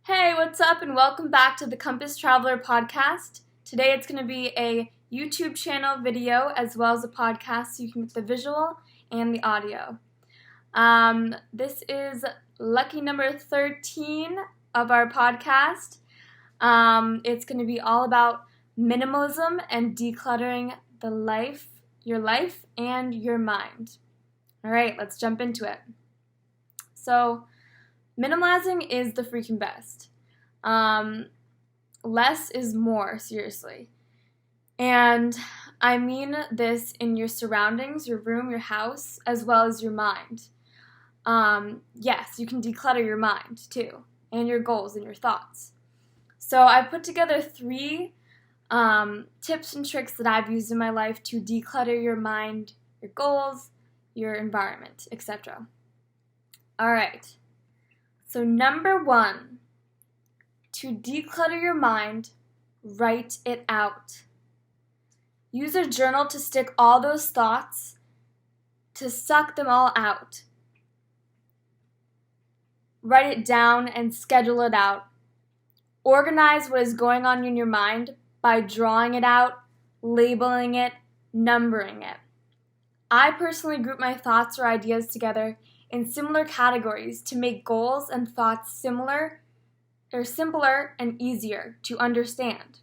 Hey, what's up, and welcome back to the Compass Traveler podcast. Today it's going to be a YouTube channel video as well as a podcast, so you can get the visual and the audio. This is lucky number 13 of our podcast. It's going to be all about minimalism and decluttering your life and your mind. All right, let's jump into it. So, minimalizing is the freaking best. Less is more, seriously. And I mean this in your surroundings, your room, your house, as well as your mind. Yes, you can declutter your mind too, and your goals and your thoughts. So I put together 3 tips and tricks that I've used in my life to declutter your mind, your goals, your environment, etc. All right. So number 1, to declutter your mind, write it out. Use a journal to stick all those thoughts, to suck them all out. Write it down and schedule it out. Organize what is going on in your mind by drawing it out, labeling it, numbering it. I personally group my thoughts or ideas together in similar categories to make goals and thoughts simpler and easier to understand.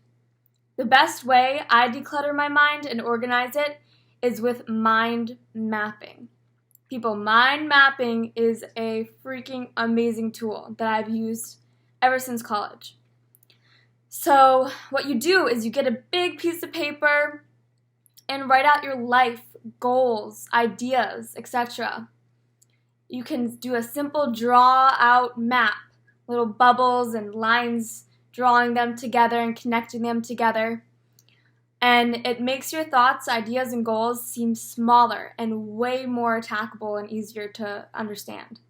The best way I declutter my mind and organize it is with mind mapping. People, mind mapping is a freaking amazing tool that I've used ever since college. So what you do is you get a big piece of paper and write out your life, goals, ideas, etc. You can do a simple draw out map, little bubbles and lines, drawing them together and connecting them together. And it makes your thoughts, ideas, and goals seem smaller and way more attackable and easier to understand.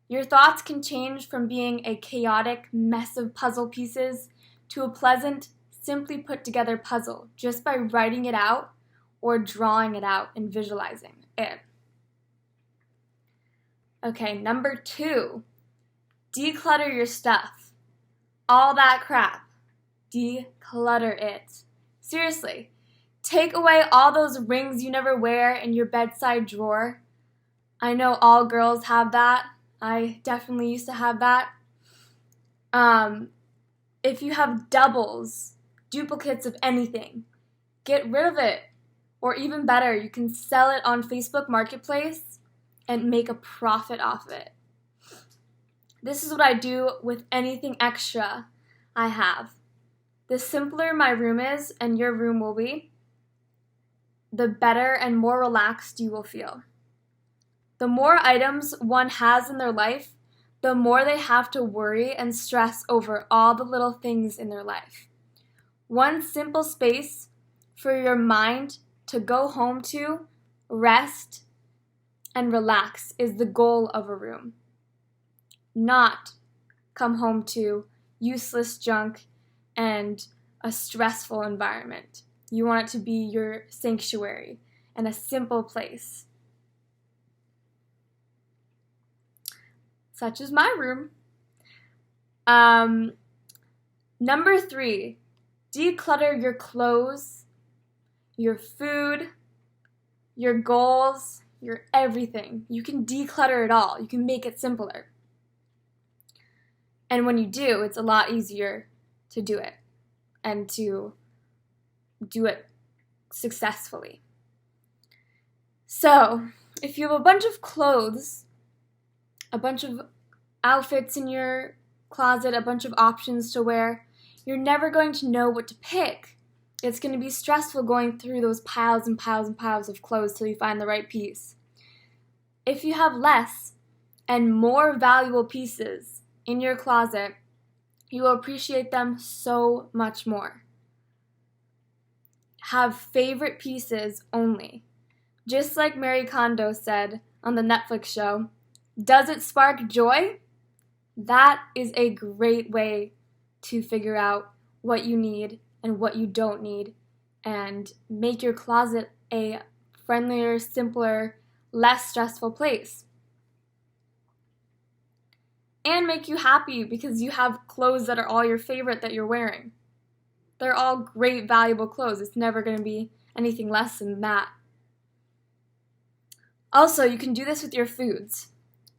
Your thoughts can change from being a chaotic mess of puzzle pieces to a pleasant, simply put together puzzle just by writing it out or drawing it out and visualizing it. Okay, number 2, declutter your stuff. All that crap. Declutter it. Seriously, take away all those rings you never wear in your bedside drawer. I know all girls have that. I definitely used to have that. If you have doubles, duplicates of anything, get rid of it. Or even better, you can sell it on Facebook Marketplace and make a profit off of it. This is what I do with anything extra I have. The simpler my room is, and your room will be, the better and more relaxed you will feel. The more items one has in their life, the more they have to worry and stress over all the little things in their life. One simple space for your mind to go home to, rest, and relax is the goal of a room. Not come home to useless junk and a stressful environment. You want it to be your sanctuary and a simple place. Such as my room. Number 3, declutter your clothes, your food, your goals, your everything. You can declutter it all. You can make it simpler. And when you do, it's a lot easier to do it and to do it successfully. So, if you have a bunch of clothes, a bunch of outfits in your closet, a bunch of options to wear, you're never going to know what to pick. It's going to be stressful going through those piles and piles and piles of clothes till you find the right piece. If you have less and more valuable pieces in your closet, you will appreciate them so much more. Have favorite pieces only. Just like Marie Kondo said on the Netflix show, does it spark joy? That is a great way to figure out what you need and what you don't need and make your closet a friendlier, simpler, less stressful place. and make you happy because you have clothes that are all your favorite that you're wearing. They're all great, valuable clothes. It's never going to be anything less than that. Also, you can do this with your foods.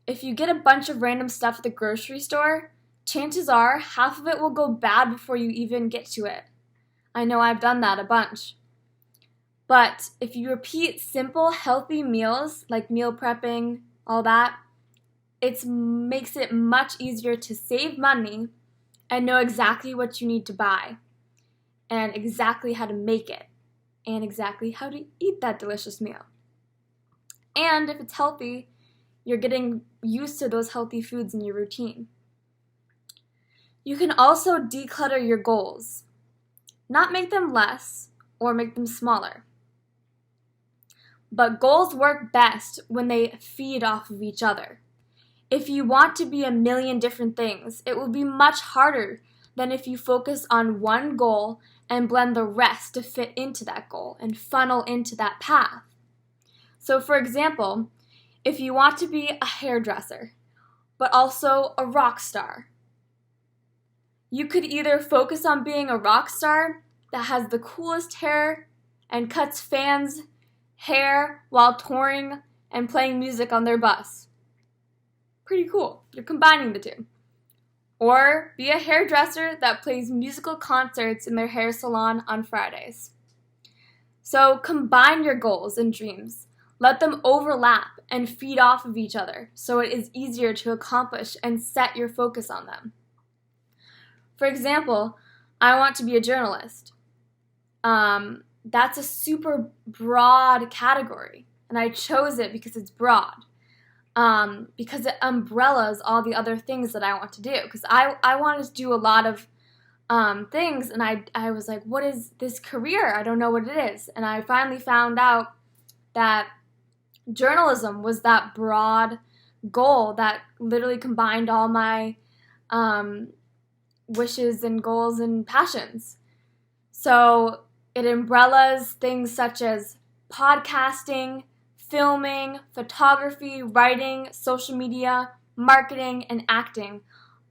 If you get a bunch of random stuff at the grocery store, chances are half of it will go bad before you even get to it. I know I've done that a bunch. But if you repeat simple, healthy meals, like meal prepping, all that, it makes it much easier to save money and know exactly what you need to buy, and exactly how to make it, and exactly how to eat that delicious meal. And if it's healthy, you're getting used to those healthy foods in your routine. You can also declutter your goals. Not make them less or make them smaller. But goals work best when they feed off of each other. If you want to be a million different things, it will be much harder than if you focus on one goal and blend the rest to fit into that goal and funnel into that path. So for example, if you want to be a hairdresser, but also a rock star, you could either focus on being a rock star that has the coolest hair and cuts fans' hair while touring and playing music on their bus. Pretty cool. You're combining the two. Or be a hairdresser that plays musical concerts in their hair salon on Fridays. So combine your goals and dreams. Let them overlap and feed off of each other so it is easier to accomplish and set your focus on them. For example, I want to be a journalist. That's a super broad category, and I chose it because it's broad. Because it umbrellas all the other things that I want to do. Because I wanted to do a lot of things, and I was like, what is this career? I don't know what it is. And I finally found out that journalism was that broad goal that literally combined all my wishes and goals and passions. So it umbrellas things such as podcasting, filming, photography, writing, social media, marketing, and acting.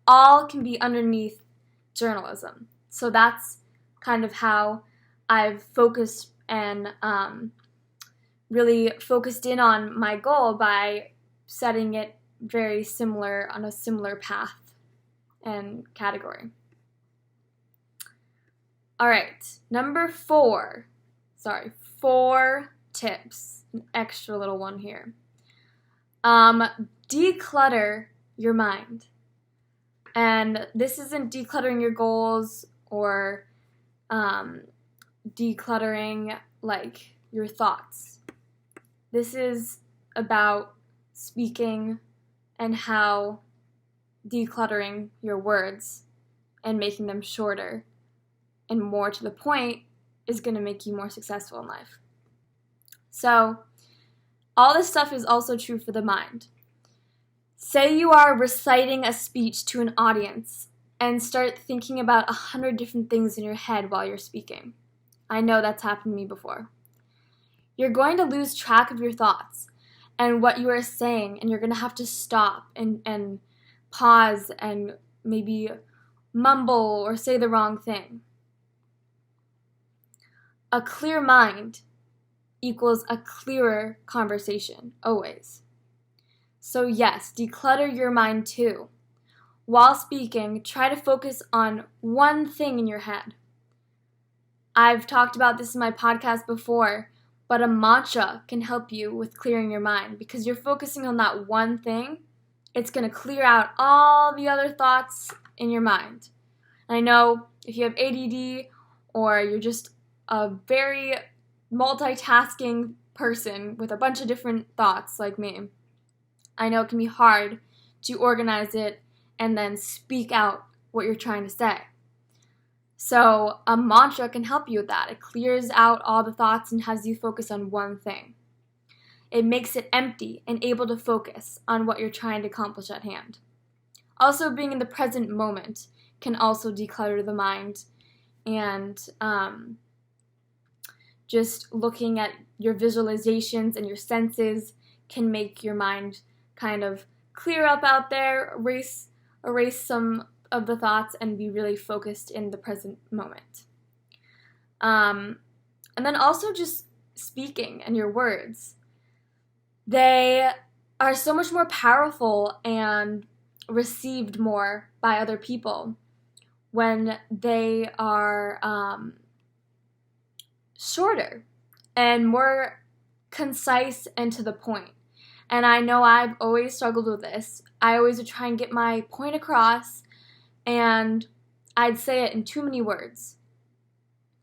All can be underneath journalism. So that's kind of how I've focused and really focused in on my goal by setting it very similar on a similar path and category. All right, number 4 tips, an extra little one here. Declutter your mind. And this isn't decluttering your goals or decluttering like your thoughts. This is about speaking and how decluttering your words and making them shorter and more to the point is going to make you more successful in life. So, all this stuff is also true for the mind. Say you are reciting a speech to an audience and start thinking about 100 different things in your head while you're speaking. I know that's happened to me before. You're going to lose track of your thoughts and what you are saying, and you're going to have to stop and pause and maybe mumble or say the wrong thing. A clear mind equals a clearer conversation, always. So yes, declutter your mind too. While speaking, try to focus on one thing in your head. I've talked about this in my podcast before, but a mantra can help you with clearing your mind because you're focusing on that one thing. It's going to clear out all the other thoughts in your mind. And I know if you have ADD or you're just a very multitasking person with a bunch of different thoughts like me, I know it can be hard to organize it and then speak out what you're trying to say. So a mantra can help you with that. It clears out all the thoughts and has you focus on one thing. It makes it empty and able to focus on what you're trying to accomplish at hand. Also, being in the present moment can also declutter the mind, and just looking at your visualizations and your senses can make your mind kind of clear up out there, erase erase some of the thoughts and be really focused in the present moment. And then also just speaking and your words. They are so much more powerful and received more by other people when they are shorter and more concise and to the point. And I know I've always struggled with this. I always would try and get my point across, and I'd say it in too many words.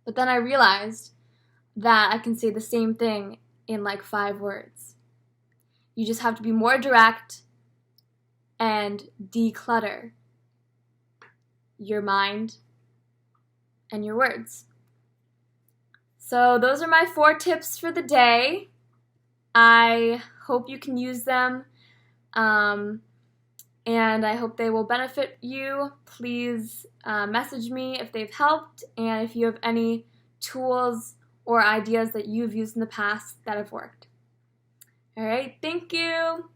But then I realized that I can say the same thing in like 5 words. You just have to be more direct and declutter your mind and your words. So those are my 4 tips for the day. I hope you can use them, and I hope they will benefit you. Please message me if they've helped, and if you have any tools or ideas that you've used in the past that have worked. All right, thank you.